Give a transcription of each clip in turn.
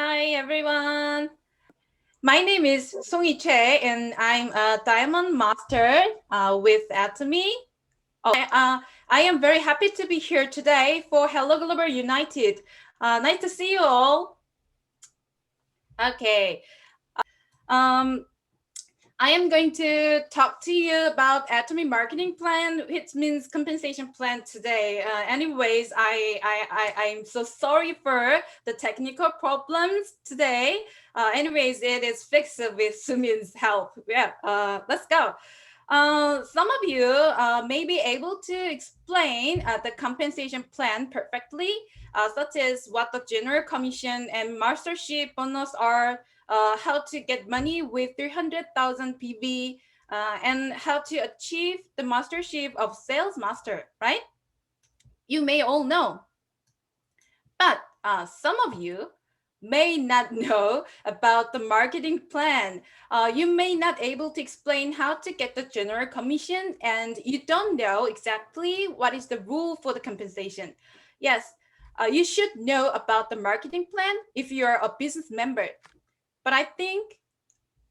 Hi, everyone. My name is Choi, and I'm a Diamond Master with Atomy. I am very happy to be here today for Hello Global United. Nice to see you all. Okay. Um, I am going to talk to you about Atomy Marketing Plan, which means compensation plan today. I'm so sorry for the technical problems today. Anyways, it is fixed with Sumin's help. Yeah, let's go. Some of you may be able to explain the compensation plan perfectly, such as what the general commission and mastership bonus are, how to get money with 300,000 PV, and how to achieve the mastership of sales master, right? You may all know. But some of you may not know about the marketing plan. You may not able to explain how to get the general commission, and you don't know exactly what is the rule for the compensation. Yes, you should know about the marketing plan if you are a business member. But I think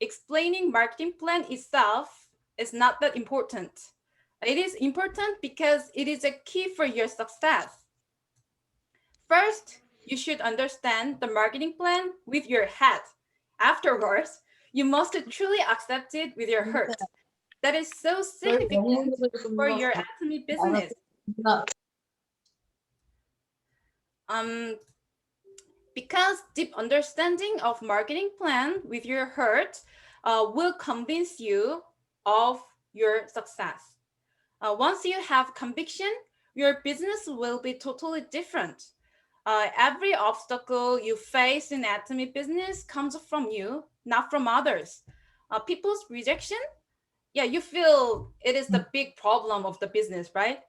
explaining marketing plan itself is not that important. It is important because it is a key for your success. First, you should understand the marketing plan with your head. Afterwards, you must truly accept it with your heart. That is so significant for your Atomy business. Um, because deep understanding of marketing plan with your heart will convince you of your success. Once you have conviction, your business will be totally different. Every obstacle you face in Atomy business comes from you, not from others. People's rejection, yeah, you feel it is the big problem of the business, right?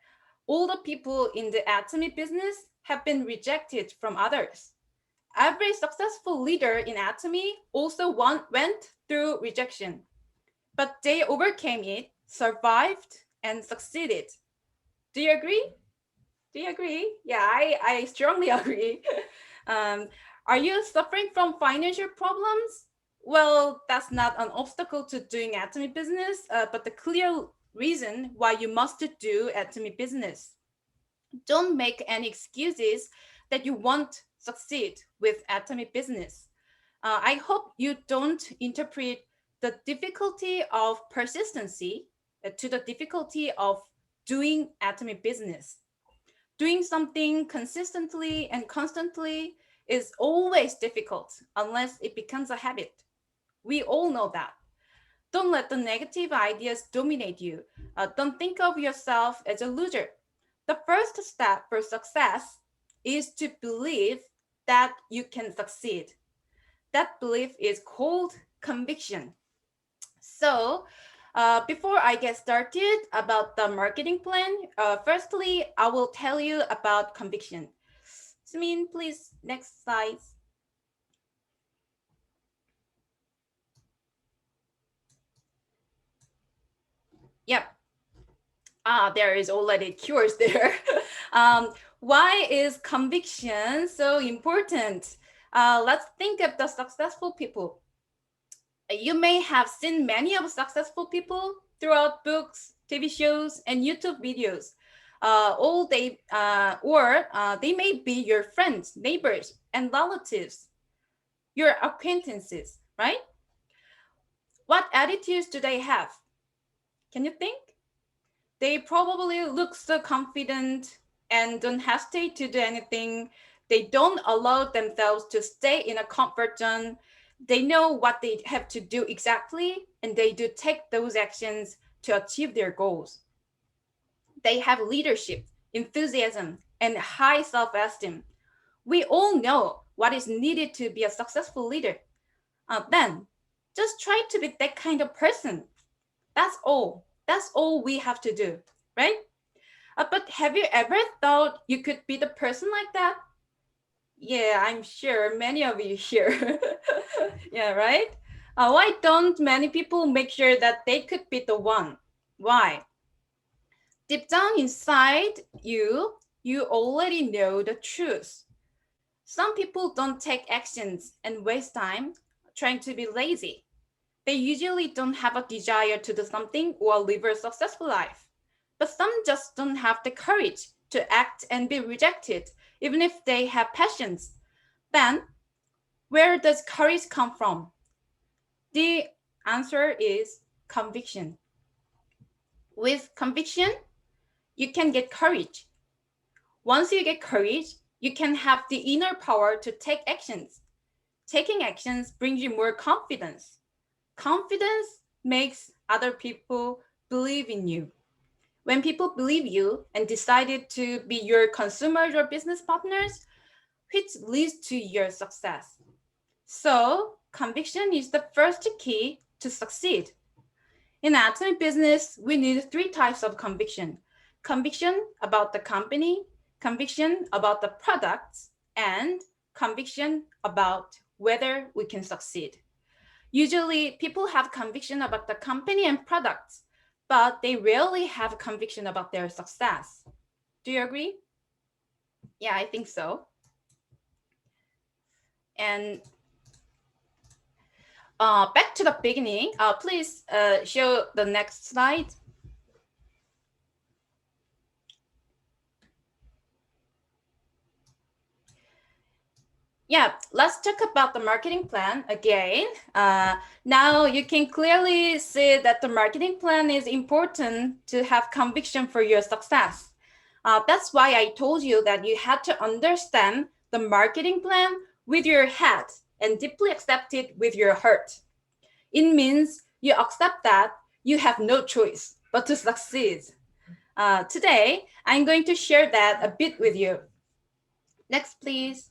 All the people in the Atomy business have been rejected from others. Every successful leader in Atomy also went through rejection, but they overcame it, survived, and succeeded. Do you agree? Do you agree? Yeah, I strongly agree. um, are you suffering from financial problems? Well, that's not an obstacle to doing Atomy business, but the clear reason why you must do Atomy business. Don't make any excuses that you won't succeed with Atomy business. I hope you don't interpret the difficulty of persistency to the difficulty of doing Atomy business. Doing something consistently and constantly is always difficult unless it becomes a habit. We all know that. Don't let the negative ideas dominate you. Don't think of yourself as a loser. The first step for success is to believe that you can succeed. That belief is called conviction. So, before I get started about the marketing plan, firstly, I will tell you about conviction. Sumin, please, next slide. Yep. There is already cures there. Why is conviction so important? Let's think of the successful people. You may have seen many of successful people throughout books, TV shows, and YouTube videos. They may be your friends, neighbors, and relatives, your acquaintances, right? What attitudes do they have? Can you think? They probably look so confident and don't hesitate to do anything. They don't allow themselves to stay in a comfort zone. They know what they have to do exactly, and they do take those actions to achieve their goals. They have leadership, enthusiasm, and high self esteem. We all know what is needed to be a successful leader. Then just try to be that kind of person. That's all. That's all we have to do, right? But have you ever thought you could be the person like that? Yeah, I'm sure many of you here. Yeah, right? Why don't many people make sure that they could be the one? Why? Deep down inside you, you already know the truth. Some people don't take actions and waste time trying to be lazy. They usually don't have a desire to do something or live a successful life. But some just don't have the courage to act and be rejected, even if they have passions. Then, where does courage come from? The answer is conviction. With conviction, you can get courage. Once you get courage, you can have the inner power to take actions. Taking actions brings you more confidence. Confidence makes other people believe in you. When people believe you and decided to be your consumers or business partners, which leads to your success. So, conviction is the first key to succeed. In Atomy business, we need three types of conviction. Conviction about the company, conviction about the products, and conviction about whether we can succeed. Usually, people have conviction about the company and products, but they rarely have conviction about their success. Do you agree? Yeah, I think so. And back to the beginning, please show the next slide. Yeah, let's talk about the marketing plan again. Now you can clearly see that the marketing plan is important to have conviction for your success. That's why I told you that you had to understand the marketing plan with your head and deeply accept it with your heart. It means you accept that you have no choice but to succeed. Today, I'm going to share that a bit with you. Next, please.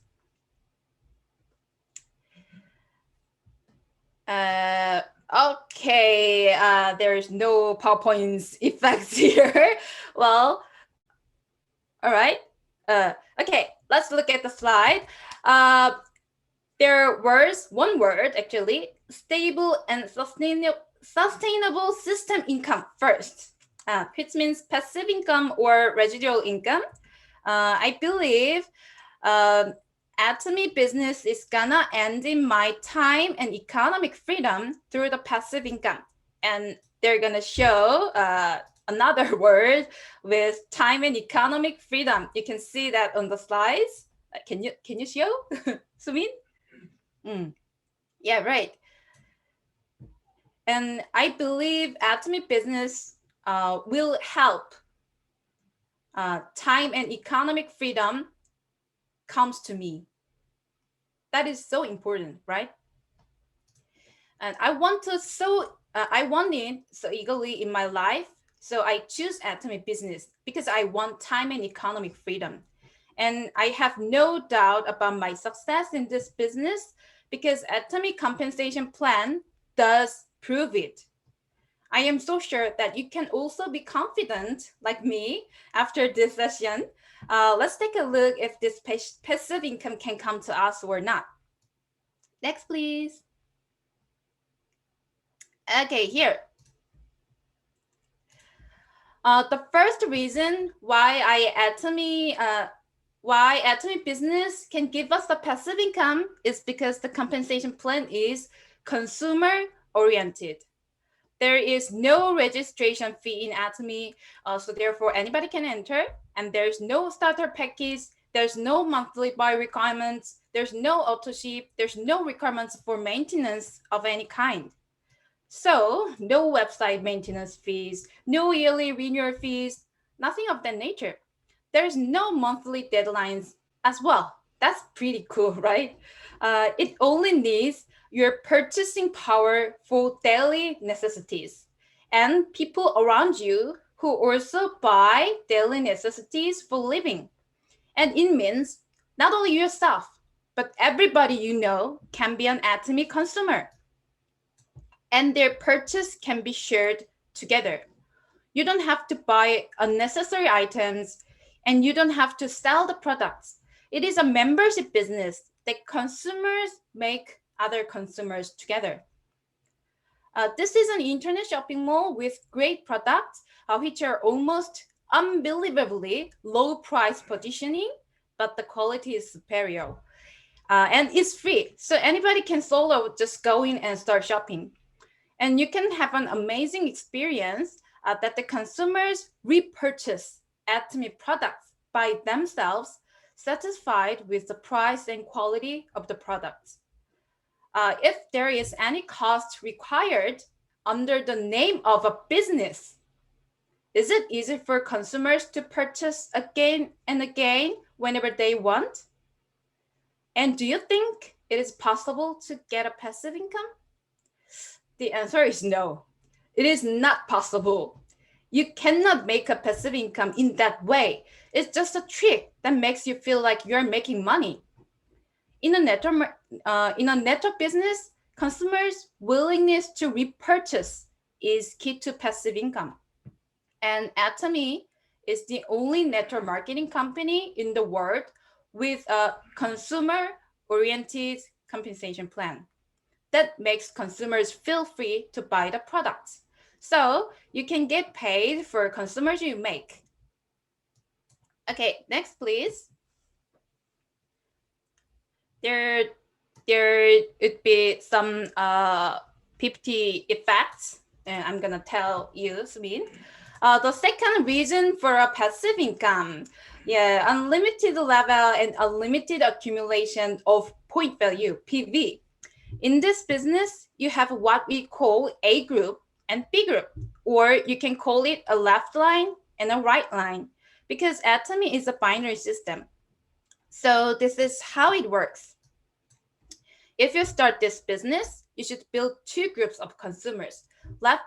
Okay, there's no PowerPoint effects here. Well, all right. Okay, let's look at the slide. There was one word actually, stable and sustainable system income first, which means passive income or residual income. I believe Atomy business is gonna end in my time and economic freedom through the passive income. And they're gonna show another word with time and economic freedom. You can see that on the slides. Can you show, Sumin? Yeah, right. And I believe Atomy business will help time and economic freedom comes to me. That is so important, right? And I want it so eagerly in my life. So I choose Atomy business because I want time and economic freedom. And I have no doubt about my success in this business because Atomy compensation plan does prove it. I am so sure that you can also be confident like me after this session. Let's take a look if this passive income can come to us or not. Next, please. Okay, here. The first reason why Atomy business can give us the passive income is because the compensation plan is consumer oriented. There is no registration fee in Atomy, so therefore anybody can enter, and there's no starter package, there's no monthly buy requirements, there's no auto ship, there's no requirements for maintenance of any kind. So no website maintenance fees, no yearly renewal fees, nothing of that nature. There's no monthly deadlines as well. That's pretty cool, right? It only needs your purchasing power for daily necessities and people around you who also buy daily necessities for living. And it means not only yourself, but everybody you know can be an Atomy consumer and their purchase can be shared together. You don't have to buy unnecessary items and you don't have to sell the products. It is a membership business that consumers make other consumers together. This is an internet shopping mall with great products, which are almost unbelievably low price positioning, but the quality is superior. and it's free. So anybody can solo just go in and start shopping. And you can have an amazing experience that the consumers repurchase Atomy products by themselves, satisfied with the price and quality of the products. If there is any cost required under the name of a business, is it easy for consumers to purchase again and again whenever they want? And do you think it is possible to get a passive income? The answer is no. It is not possible. You cannot make a passive income in that way. It's just a trick that makes you feel like you're making money. In a network business, consumers' willingness to repurchase is key to passive income. And Atomy is the only network marketing company in the world with a consumer-oriented compensation plan that makes consumers feel free to buy the products. So you can get paid for consumers you make. Okay, next please. There would be some 50 effects, and I'm gonna tell you, Subin. The second reason for a passive income, yeah, unlimited level and unlimited accumulation of point value, PV. In this business, you have what we call A group and B group, or you can call it a left line and a right line, because Atomy is a binary system. So this is how it works. If you start this business, you should build two groups of consumers, left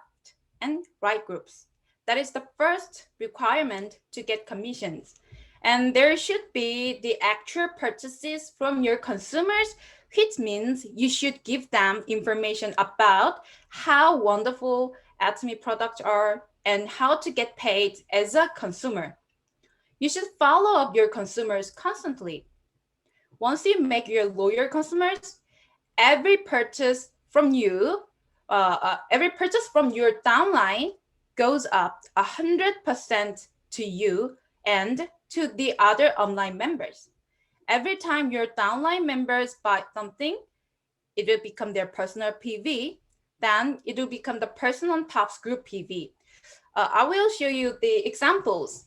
and right groups. That is the first requirement to get commissions. And there should be the actual purchases from your consumers, which means you should give them information about how wonderful Atomy products are and how to get paid as a consumer. You should follow up your consumers constantly. Once you make your loyal consumers, every purchase from you, every purchase from your downline goes up 100% to you and to the other online members. Every time your downline members buy something, it will become their personal PV. Then it will become the person on top's group PV. I will show you the examples.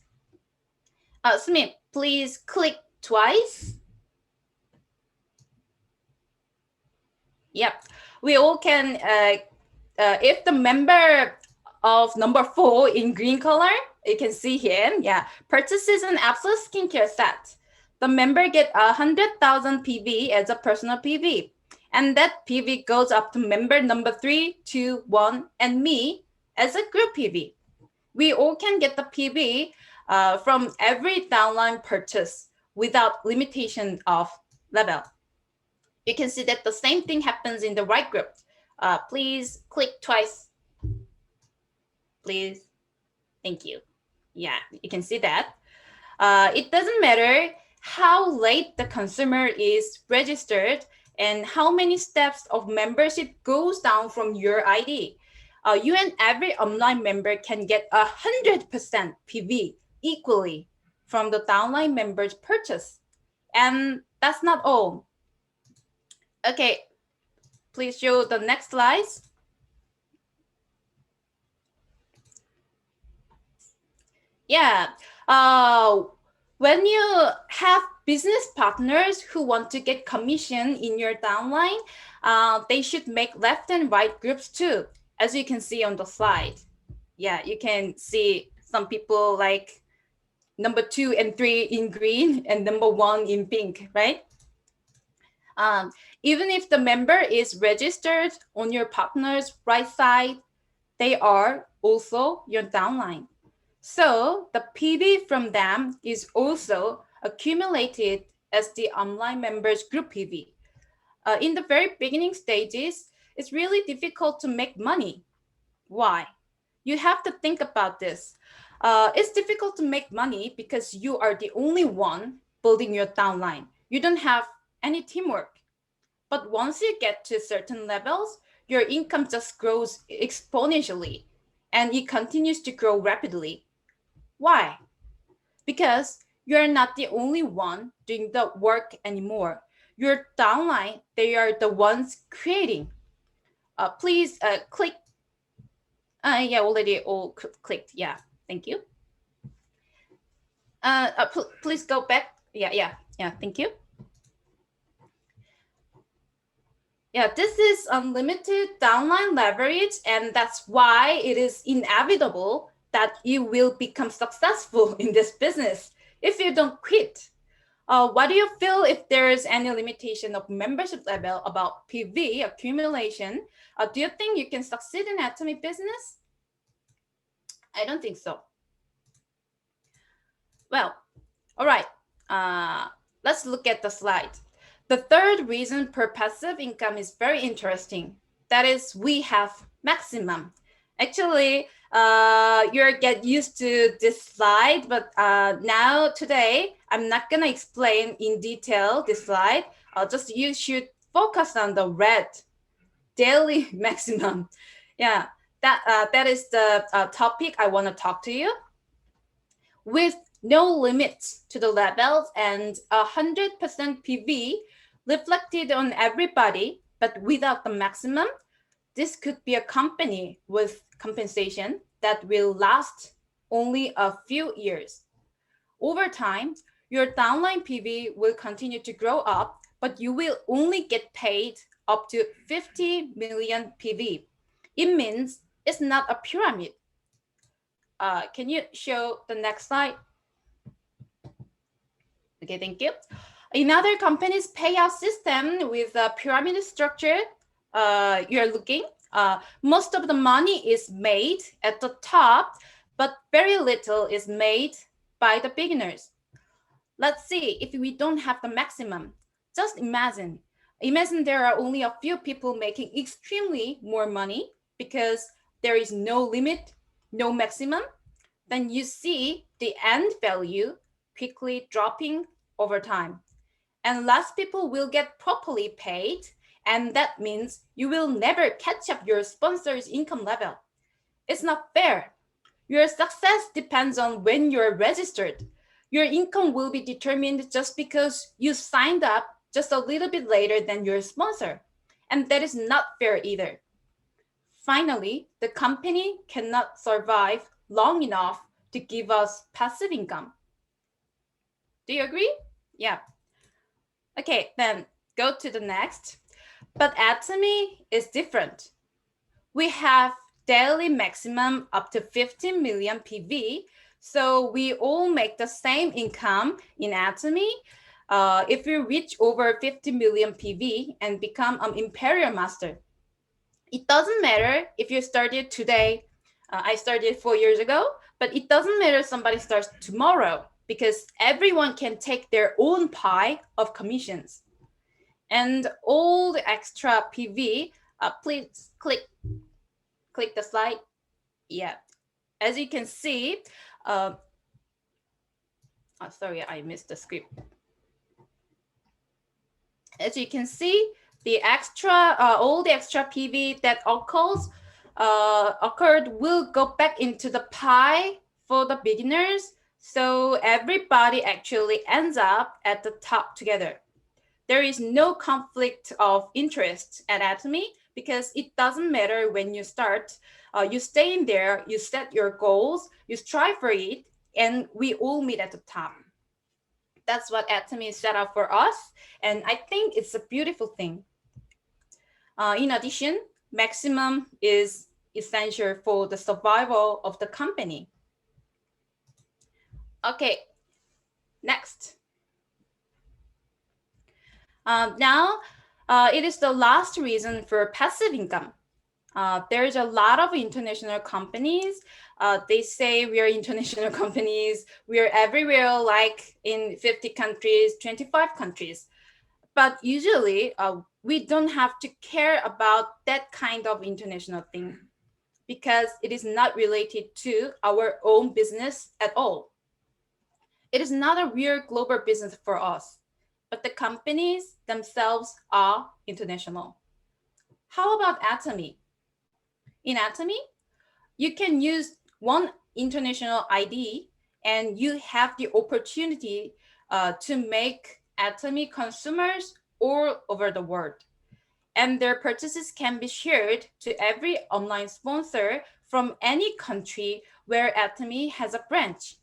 Smith, please click twice. Yep, we all can, if the member of number 4 in green color, you can see him, yeah, purchases an absolute skincare set. The member get 100,000 PV as a personal PV. And that PV goes up to member number 3, 2, 1, and me as a group PV. We all can get the PV from every downline purchase without limitation of level. You can see that the same thing happens in the right group. Please click twice. Please. Thank you. Yeah, you can see that. It doesn't matter how late the consumer is registered and how many steps of membership goes down from your ID. You and every online member can get 100% PV equally from the downline member's purchase. And that's not all. Okay, please show the next slides. Yeah, when you have business partners who want to get commission in your downline, they should make left and right groups too, as you can see on the slide. Yeah, you can see some people like number 2 and 3 in green and number 1 in pink, right? Even if the member is registered on your partner's right side, they are also your downline. So the PV from them is also accumulated as the online members group PV. In the very beginning stages, it's really difficult to make money. Why? You have to think about this. It's difficult to make money because you are the only one building your downline. You don't have any teamwork. But once you get to certain levels, your income just grows exponentially and it continues to grow rapidly. Why? Because you're not the only one doing the work anymore. Your downline, they are the ones creating. Please click. Yeah, already all clicked. Yeah, thank you. Please go back. Yeah. Thank you. Yeah, this is unlimited downline leverage, and that's why it is inevitable that you will become successful in this business if you don't quit. What do you feel if there's any limitation of membership level about PV accumulation? Do you think you can succeed in Atomy business? I don't think so. Well, all right. Let's look at the slide. The third reason per passive income is very interesting. That is, we have maximum. Actually, you're get used to this slide, but now today I'm not gonna explain in detail this slide. Just you should focus on the red daily maximum. Yeah, that is the topic I want to talk to you. With no limits to the levels and 100% PV reflected on everybody, but without the maximum, this could be a company with compensation that will last only a few years. Over time, your downline PV will continue to grow up, but you will only get paid up to 50 million PV. It means it's not a pyramid. Can you show the next slide? Okay, thank you. In other companies' payout system with a pyramid structure, you're looking, most of the money is made at the top, but very little is made by the beginners. Let's see if we don't have the maximum. Just imagine. Imagine there are only a few people making extremely more money because there is no limit, no maximum. Then you see the end value quickly dropping over time. And less people will get properly paid, and that means you will never catch up your sponsor's income level. It's not fair. Your success depends on when you're registered. Your income will be determined just because you signed up just a little bit later than your sponsor. And that is not fair either. Finally, the company cannot survive long enough to give us passive income. Do you agree? Yeah. Okay, then go to the next. But Atomy is different. We have daily maximum up to 15 million PV. So we all make the same income in Atomy. If you reach over 50 million PV and become an Imperial Master, it doesn't matter if you started today. I started 4 years ago, but it doesn't matter if somebody starts tomorrow because everyone can take their own pie of commissions. And all the extra PV, please click the slide. Yeah, as you can see, sorry, I missed the script. As you can see, the extra, all the extra PV that occurred will go back into the pie for the beginners. So everybody actually ends up at the top together. There is no conflict of interest at Atomy because it doesn't matter when you start. You stay in there, you set your goals, you strive for it, and we all meet at the top. That's what Atomy is set up for us, and I think it's a beautiful thing. In addition, maximum is essential for the survival of the company. Okay, next. Now, it is the last reason for passive income. There's a lot of international companies. They say we are international companies. We are everywhere, like in 50 countries, 25 countries. But usually, we don't have to care about that kind of international thing because it is not related to our own business at all. It is not a real global business for us, but the companies themselves are international. How about Atomy? In Atomy, you can use one international ID and you have the opportunity to make Atomy consumers all over the world. And their purchases can be shared to every online sponsor from any country where Atomy has a branch.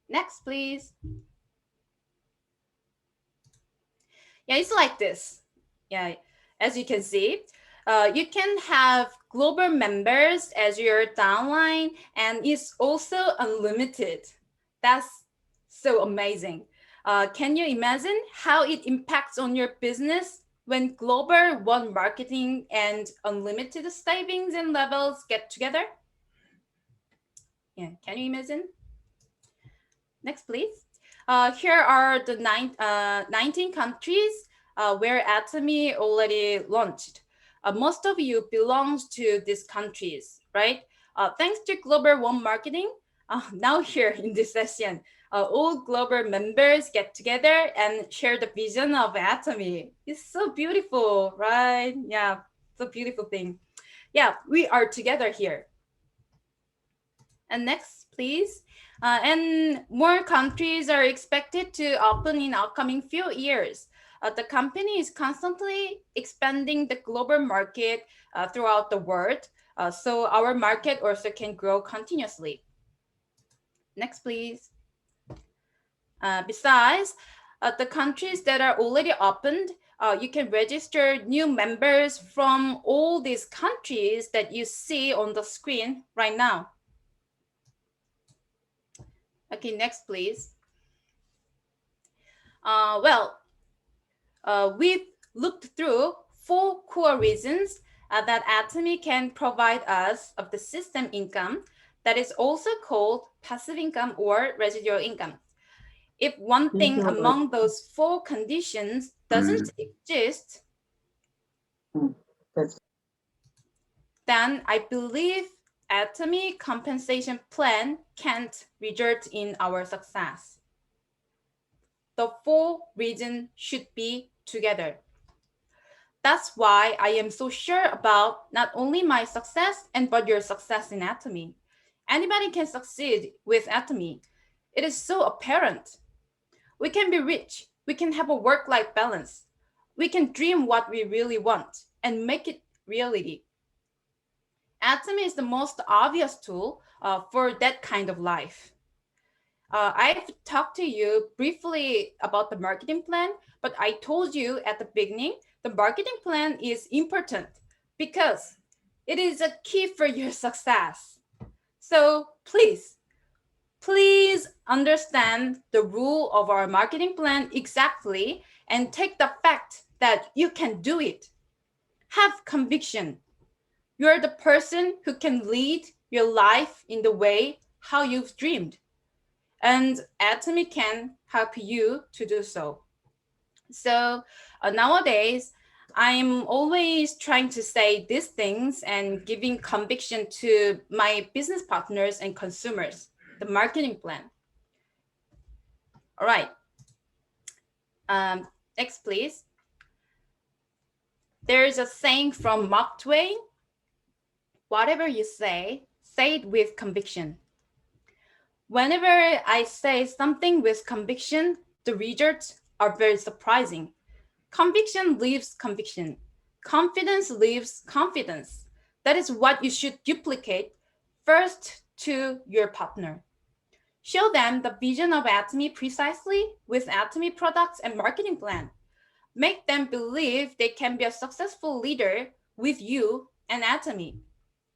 Next, please. Yeah, it's like this. Yeah, as you can see, you can have global members as your downline, and it's also unlimited. That's so amazing. Can you imagine how it impacts on your business when global one marketing and unlimited savings and levels get together? Yeah, can you imagine? Next, please. Here are the 19 countries where Atomy already launched. Most of you belongs to these countries, right? Thanks to Global One Marketing, now here in this session, all global members get together and share the vision of Atomy. It's so beautiful, right? Yeah, it's a beautiful thing. Yeah, we are together here. And next, please. And more countries are expected to open in upcoming few years. The company is constantly expanding the global market throughout the world, so our market also can grow continuously. Next, please. Besides, the countries that are already opened, you can register new members from all these countries that you see on the screen right now. Okay, next, please. We've looked through 4 core reasons that Atomy can provide us of the system income that is also called passive income or residual income. If one thing among those 4 conditions doesn't exist, then I believe Atomy compensation plan can't result in our success. The 4 reasons should be together. That's why I am so sure about not only my success but your success in Atomy. Anybody can succeed with Atomy. It is so apparent. We can be rich. We can have a work-life balance. We can dream what we really want and make it reality. Atomy is the most obvious tool for that kind of life. I've talked to you briefly about the marketing plan, but I told you at the beginning, the marketing plan is important because it is a key for your success. So please understand the rule of our marketing plan exactly and take the fact that you can do it. Have conviction. You're the person who can lead your life in the way how you've dreamed. And Atomy can help you to do so. So nowadays, I'm always trying to say these things and giving conviction to my business partners and consumers, the marketing plan. All right. Next, please. There's a saying from Mark Twain, whatever you say it with conviction. Whenever I say something with conviction, the results are very surprising. Conviction leaves conviction. Confidence leaves confidence. That is what you should duplicate first to your partner. Show them the vision of Atomy precisely with Atomy products and marketing plan. Make them believe they can be a successful leader with you and Atomy.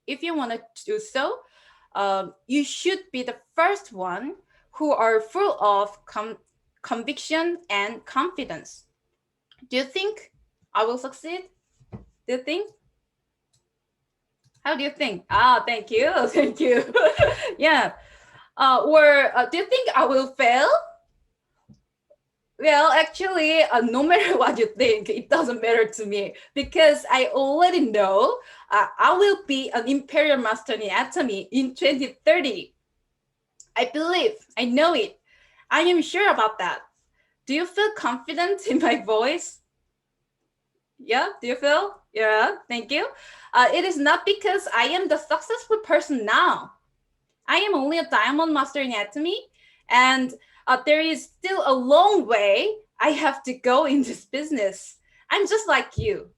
If you want to do so, you should be the first one who are full of conviction and confidence. Do you think I will succeed? Do you think? How do you think? Thank you. Thank you. Yeah. Or do you think I will fail? Well, actually, no matter what you think, it doesn't matter to me because I already know I will be an Imperial Master in Atomy in 2030. I believe, I know it. I am sure about that. Do you feel confident in my voice? Yeah, do you feel? Yeah, thank you. It is not because I am the successful person now. I am only a Diamond Master in Atomy, and there is still a long way I have to go in this business. I'm just like you.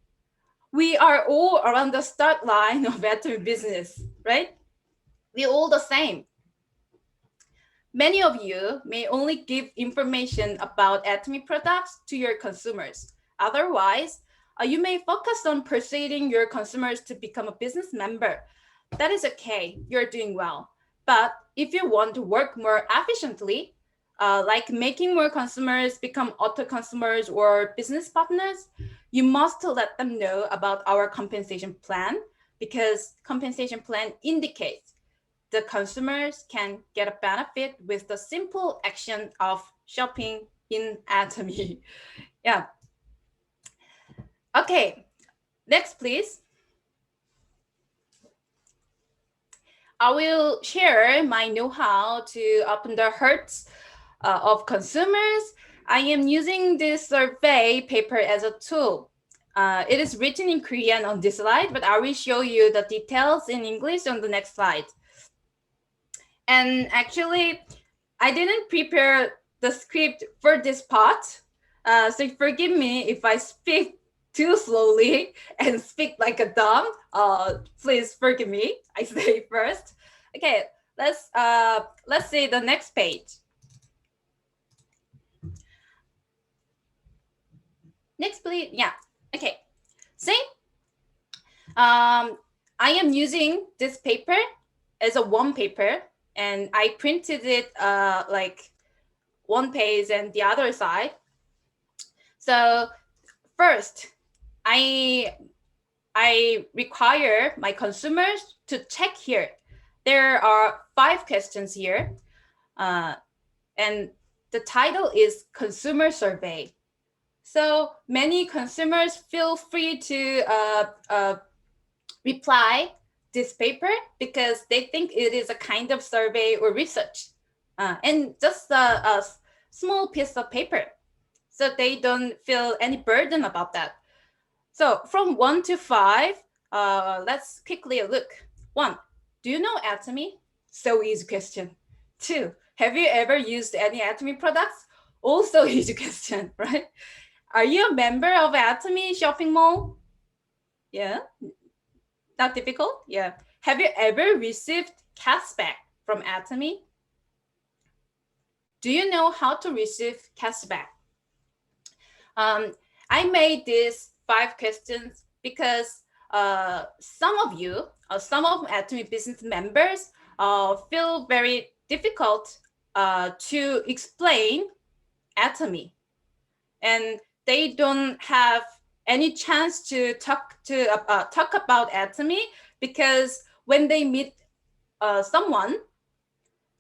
We are all around the start line of Atomy business, right? We're all the same. Many of you may only give information about Atomy products to your consumers. Otherwise, you may focus on persuading your consumers to become a business member. That is okay, you're doing well. But if you want to work more efficiently, like making more consumers become auto consumers or business partners, you must let them know about our compensation plan, because compensation plan indicates the consumers can get a benefit with the simple action of shopping in Atomy. Yeah. Okay. Next, please. I will share my know-how to open the hearts of consumers. I am using this survey paper as a tool. It is written in Korean on this slide, but I will show you the details in English on the next slide. And actually, I didn't prepare the script for this part. So forgive me if I speak too slowly and speak like a dumb. Please forgive me. I say first. Okay, let's see the next page. Next, please. Yeah. Okay. See, I am using this paper as a one paper, and I printed it like one page and the other side. So first, I require my consumers to check here. There are 5 questions here, and the title is Consumer Survey. So many consumers feel free to reply this paper because they think it is a kind of survey or research, and just a small piece of paper, so they don't feel any burden about that. So from 1 to 5, let's quickly look. 1, do you know Atomy? So easy question. 2, have you ever used any Atomy products? Also easy question, right? Are you a member of Atomy shopping mall? Yeah, not difficult? Yeah. Have you ever received cashback from Atomy? Do you know how to receive cashback? I made these 5 questions because some of you, some of Atomy business members feel very difficult to explain Atomy, and they don't have any chance to talk about Atomy, because when they meet someone,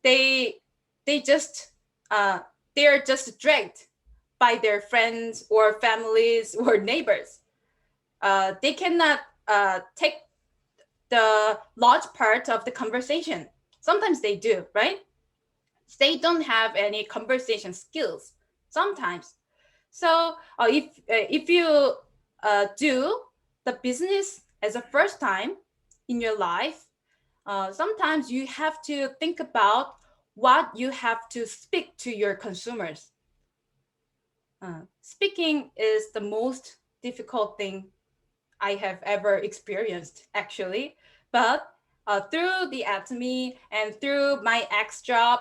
they they just they are just dragged by their friends or families or neighbors. They cannot take the large part of the conversation. Sometimes they do, right? They don't have any conversation skills sometimes. So if you do the business as a first time in your life, sometimes you have to think about what you have to speak to your consumers. Speaking is the most difficult thing I have ever experienced, actually. But through the Atomy and through my ex job,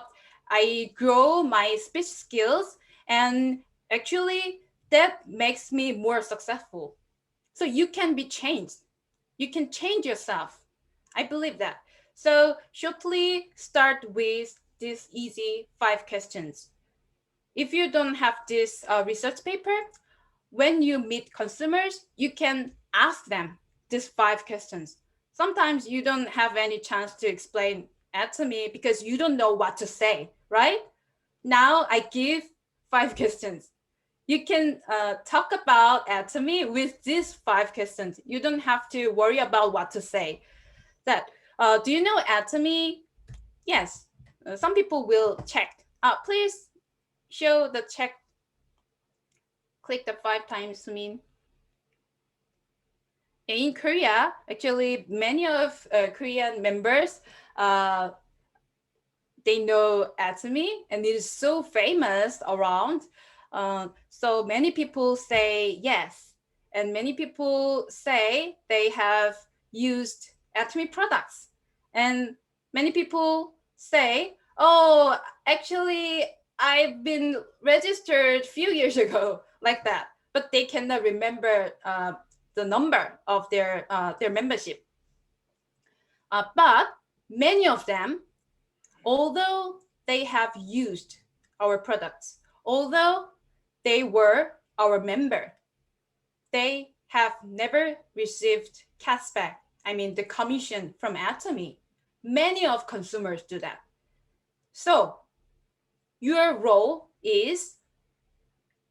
I grow my speech skills, and actually that makes me more successful. So you can be changed. You can change yourself. I believe that. So shortly start with these easy 5 questions. If you don't have this research paper, when you meet consumers, you can ask them these 5 questions. Sometimes you don't have any chance to explain Atomy because you don't know what to say, right? Now I give 5 questions. You can talk about Atomy with these 5 questions. You don't have to worry about what to say. That do you know Atomy? Yes. Some people will check. Please show the check. Click the 5 times to mean. In Korea, actually, many of Korean members, they know Atomy, and it is so famous around. So many people say yes, and many people say they have used Atomy products, and many people say, "Oh, actually, I've been registered a few years ago," like that, but they cannot remember the number of their membership. But many of them, although they have used our products, although they were our member, they have never received cashback. I mean, the commission from Atomy. Many of consumers do that. So your role is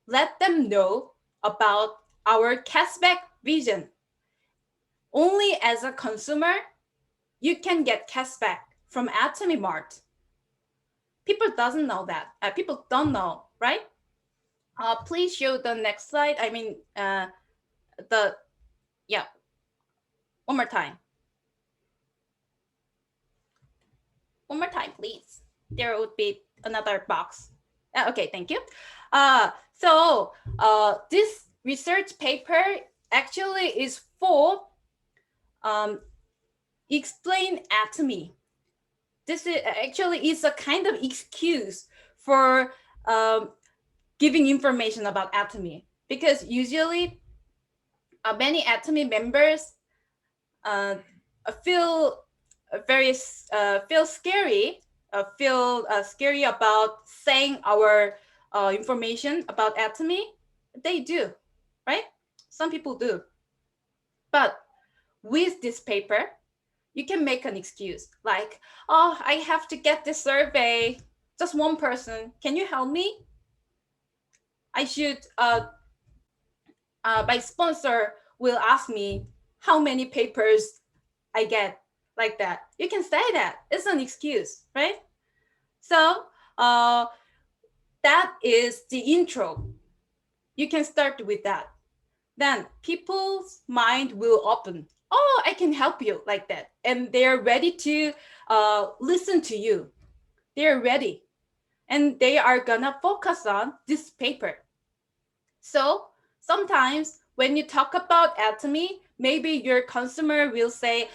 let them know about our cashback vision. Only as a consumer, you can get cashback from Atomy Mart. People doesn't know that. People don't know, right? Please show the next slide. I mean, the yeah, one more time. One more time, please. There would be another box. Okay, thank you. This research paper actually is for explain Atomy. This is actually is a kind of excuse for giving information about Atomy, because usually many Atomy members feel very feel scary, scary about saying our information about Atomy. They do, right? Some people do, but with this paper, you can make an excuse like, "Oh, I have to get this survey. Just one person. Can you help me? I should. My sponsor will ask me how many papers I get," like that. You can say that. It's an excuse, right? So that is the intro. You can start with that. Then people's mind will open. "Oh, I can help you," like that. And they're ready to listen to you. They're ready. And they are gonna focus on this paper. So sometimes when you talk about Atomy, maybe your consumer will say,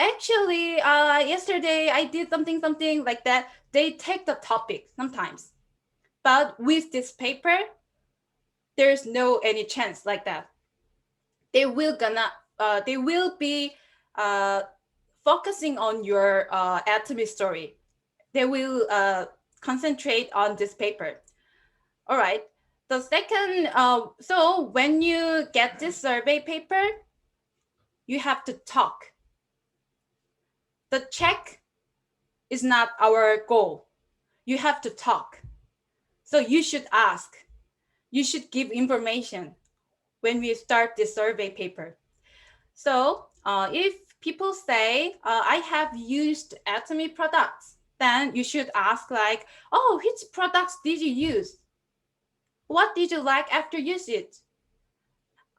actually, yesterday I did something like that. They take the topic sometimes. But with this paper, there's no any chance like that. They will be focusing on your Atomy story. They will concentrate on this paper. All right. The second, so when you get this survey paper, you have to talk. The check is not our goal. You have to talk. So you should ask. You should give information when we start this survey paper. So if people say, "I have used Atomy products," then you should ask like, "Oh, which products did you use? What did you like after you use it?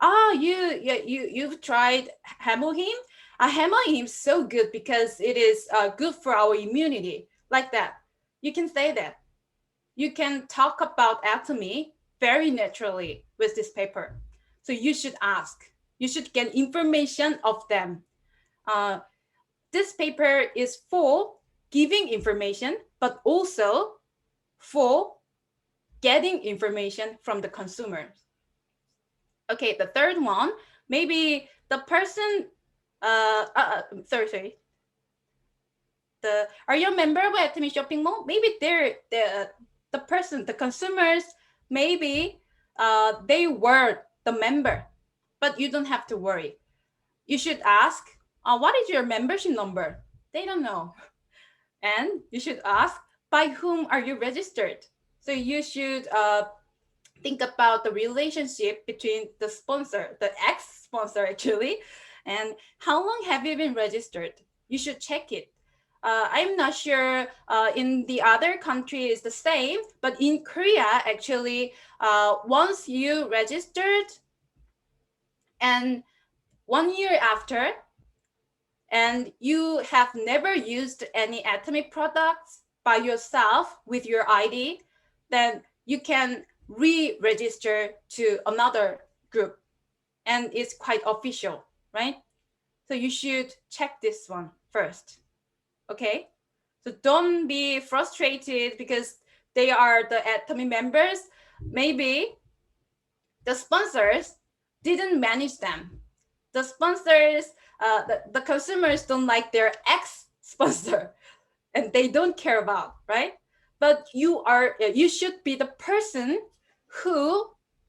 Oh, you've tried Hemohim? Hemohim is so good because it is good for our immunity." Like that. You can say that. You can talk about Atomy very naturally with this paper. So you should ask. You should get information of them. This paper is for giving information, but also for getting information from the consumers. Okay, the third one, maybe the person, sorry. Are you a member of Atomy Shopping Mall? Maybe the person, the consumers, maybe they were the member, but you don't have to worry. You should ask, what is your membership number? They don't know. And you should ask, by whom are you registered? So you should think about the relationship between the sponsor, the ex-sponsor actually, and how long have you been registered? You should check it. I'm not sure in the other countries the same, but in Korea, actually, once you registered and 1 year after, and you have never used any Atomy products by yourself with your ID, then you can re-register to another group, and it's quite official, right? So you should check this one first. Okay, so don't be frustrated because they are the Atomy members. Maybe the sponsors didn't manage them. The sponsors, the consumers don't like their ex sponsor, and they don't care about, right? But you should be the person who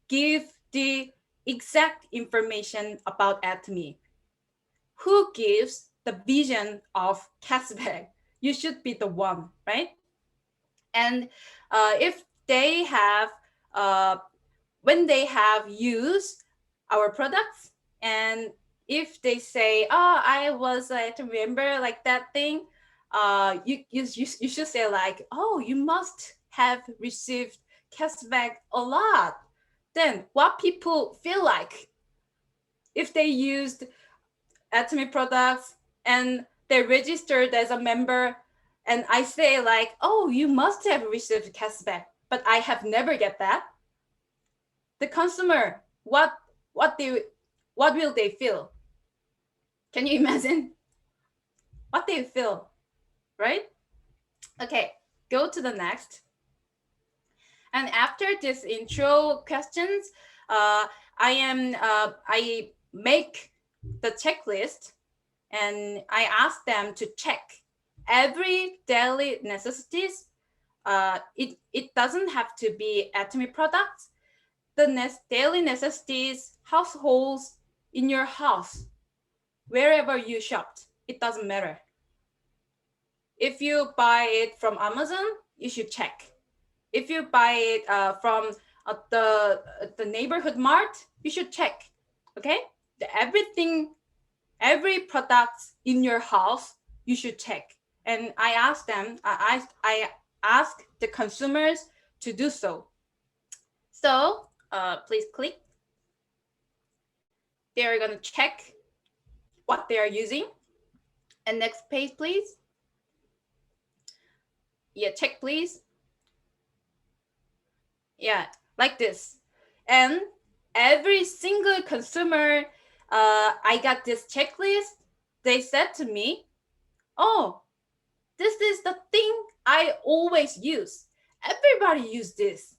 give the exact information about Atomy, who gives the vision of cashback. You should be the one, right? And if they have uh, when they have used our products, and if they say, oh, I was to remember like that thing, you should say like, oh, you must have received cashback a lot. Then what people feel like if they used Atomy products and they registered as a member, and I say like, oh, you must have received cashback, but I have never get that. The consumer, what they what will they feel? Can you imagine what they feel, right? Okay, go to the next. And after this intro questions, I make the checklist, and I ask them to check every daily necessities. It doesn't have to be Atomy products. The daily necessities, households in your house, wherever you shopped, it doesn't matter. If you buy it from Amazon, you should check. If you buy it from the neighborhood mart, you should check. Okay, everything, every product in your house, you should check. And I ask them, I ask the consumers to do so. So please click. They're gonna check what they are using. And next page, please. Yeah, check please. Yeah, like this. And every single consumer, I got this checklist. They said to me, oh, this is the thing I always use. Everybody use this.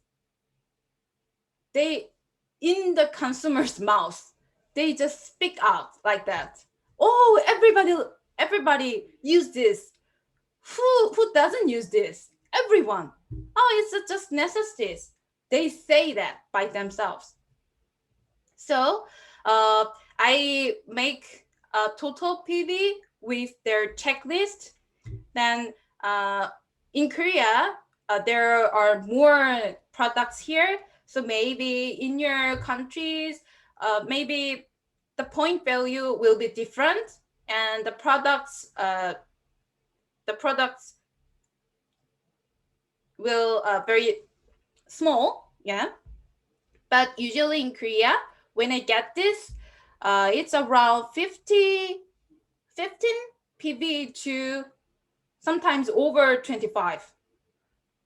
They, in the consumer's mouth, they just speak out like that. Oh, everybody use this. Who doesn't use this? Everyone. Oh, it's just necessities. They say that by themselves. So I make a total PV with their checklist. Then in Korea, there are more products here. So maybe in your countries, maybe the point value will be different, and the products will very small, yeah. But usually in Korea, when I get this, it's around 15 PV to sometimes over 25.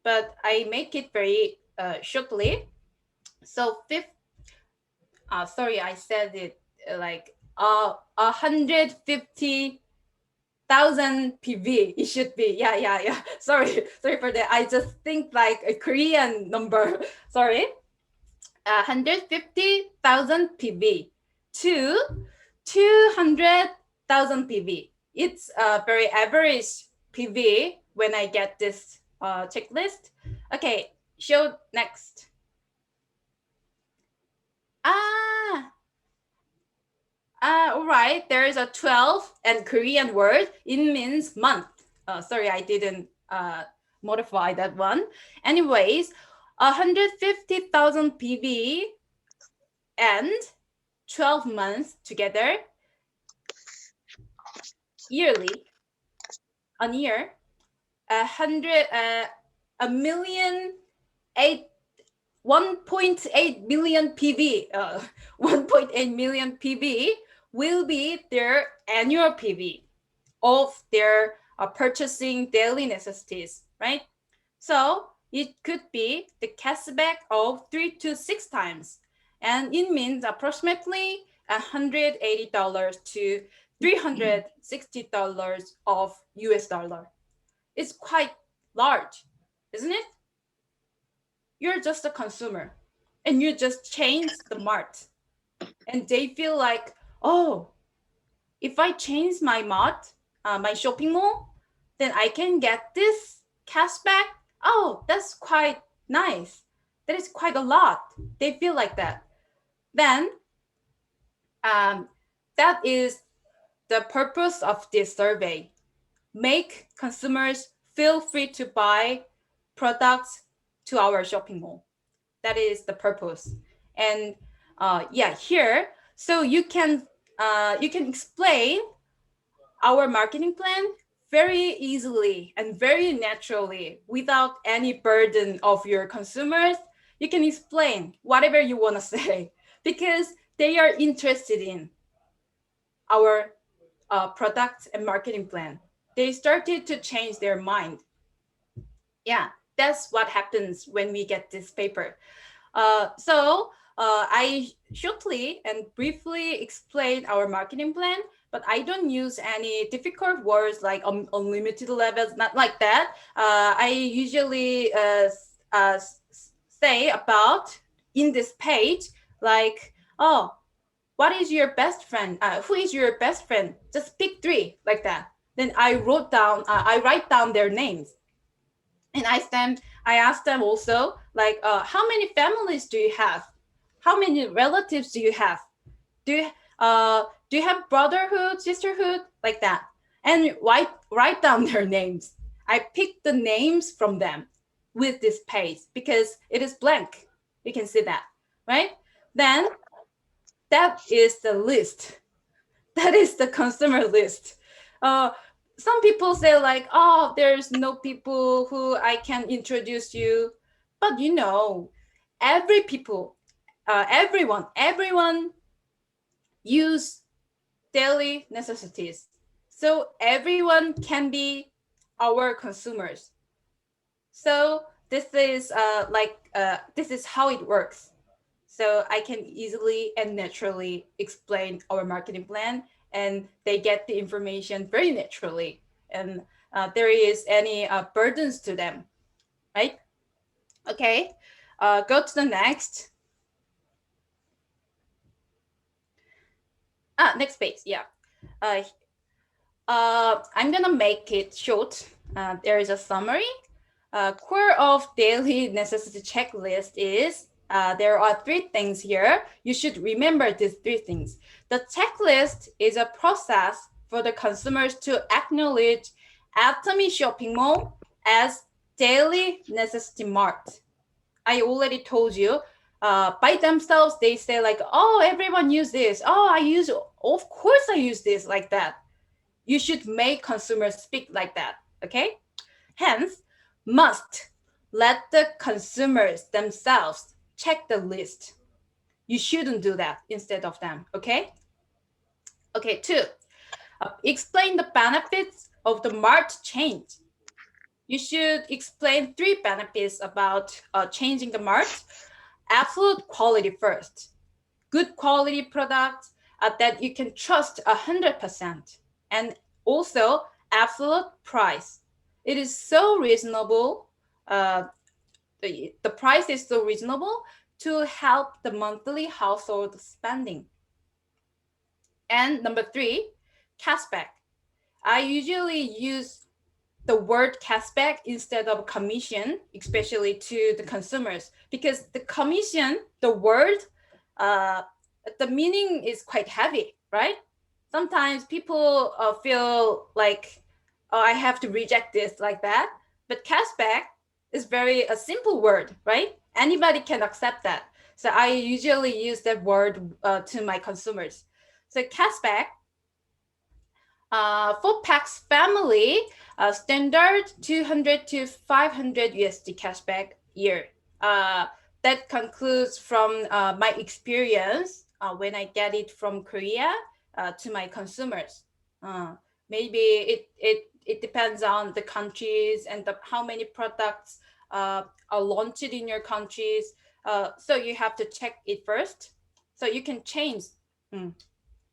But I make it very shortly. So sorry, I said it like 150,000 PV. It should be. Yeah. Sorry for that. I just think like a Korean number. Sorry. 150,000 PV to 200,000 PV. It's a very average PV when I get this checklist. Okay, show next. All right. There is a 12 and Korean word. It means month. Sorry, I didn't modify that one. Anyways, 150,000 PV and 12 months together, yearly, on year, a million eight 1.8 million PV, 1.8 million PV will be their annual PV of their purchasing daily necessities, right? So it could be the cashback of 3 to 6 times. And it means approximately $180 to $360 of US dollar. It's quite large, isn't it? You're just a consumer and you just change the mart. And they feel like, oh, if I change my mart, my shopping mall, then I can get this cashback. Oh, that's quite nice. That is quite a lot. They feel like that. Then um, that is the purpose of this survey. Make consumers feel free to buy products to our shopping mall. That is the purpose. And yeah, here, so you can explain our marketing plan very easily and very naturally without any burden of your consumers. You can explain whatever you want to say because they are interested in our product and marketing plan. They started to change their mind. Yeah, that's what happens when we get this paper. I shortly and briefly explained our marketing plan, but I don't use any difficult words like unlimited levels, not like that. I usually say about in this page, like, oh, what is your best friend? Who is your best friend? Just pick three, like that. Then I write down their names and I asked them also like how many families do you have, how many relatives do you have, do you do you have brotherhood, sisterhood, like that, and write down their names. I picked the names from them with this page because it is blank, you can see that, right? Then that is the list. That is the consumer list. Uh, some people say like, oh, there's no people who I can introduce you, but you know, every people, everyone use daily necessities. So everyone can be our consumers. So this is how it works. So I can easily and naturally explain our marketing plan, and they get the information very naturally, and there is any burdens to them, right? Okay, go to the next. Next page. Yeah. Uh, I'm gonna make it short. There is a summary. Core of daily necessity checklist is there are three things here. You should remember these three things. The checklist is a process for the consumers to acknowledge Atomy Shopping Mall as daily necessity mart. I already told you. By themselves, they say like, "Oh, everyone use this. Oh, I use. Of course, I use this like that." You should make consumers speak like that. Okay. Hence, must let the consumers themselves check the list. You shouldn't do that instead of them, okay? Okay, two, explain the benefits of the mart change. You should explain three benefits about changing the mart. Absolute quality first. Good quality products that you can trust 100%. And also absolute price. It is so reasonable. The price is so reasonable to help the monthly household spending. And number three, cashback. I usually use the word cashback instead of commission, especially to the consumers, because the commission, the word, uh, the meaning is quite heavy, right? Sometimes people feel like, oh, I have to reject this like that. But cashback is very a simple word, right? Anybody can accept that. So I usually use that word to my consumers. So cashback for Pax family, standard 200 to 500 USD cashback year. Uh, that concludes from my experience when I get it from Korea to my consumers. Maybe it depends on the countries and how many products launch it in your countries. So you have to check it first. So you can change. Mm,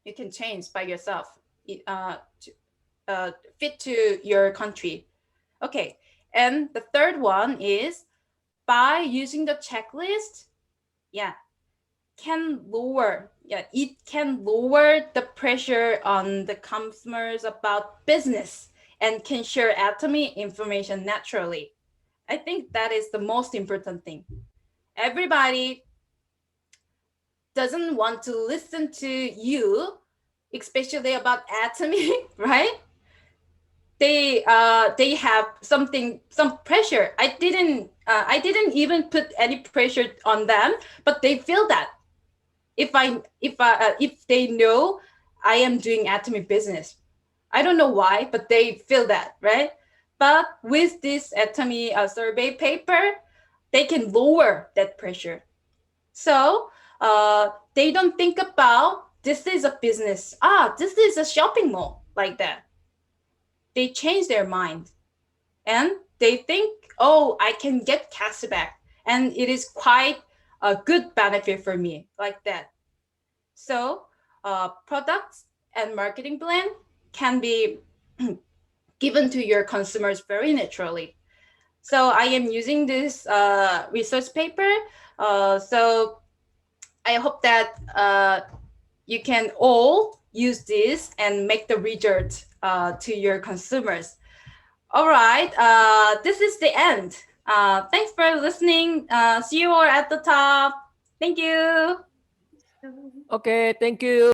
you can change by yourself. To, fit to your country. Okay. And the third one is by using the checklist. Yeah, it can lower the pressure on the customers about business and can share Atomy information naturally. I think that is the most important thing. Everybody doesn't want to listen to you, especially about Atomy, right? They have some pressure. I didn't even put any pressure on them, but they feel that if they know I am doing Atomy business. I don't know why, but they feel that, right? But with this Atomy survey paper, they can lower that pressure. So they don't think about this is a business. This is a shopping mall, like that. They change their mind and they think, oh, I can get cashback, and it is quite a good benefit for me, like that. So, products and marketing plan can be given to your consumers very naturally. So, I am using this research paper. So, I hope that you can all use this and make the result to your consumers. All right, this is the end. Thanks for listening. See you all at the top. Thank you. Okay, thank you.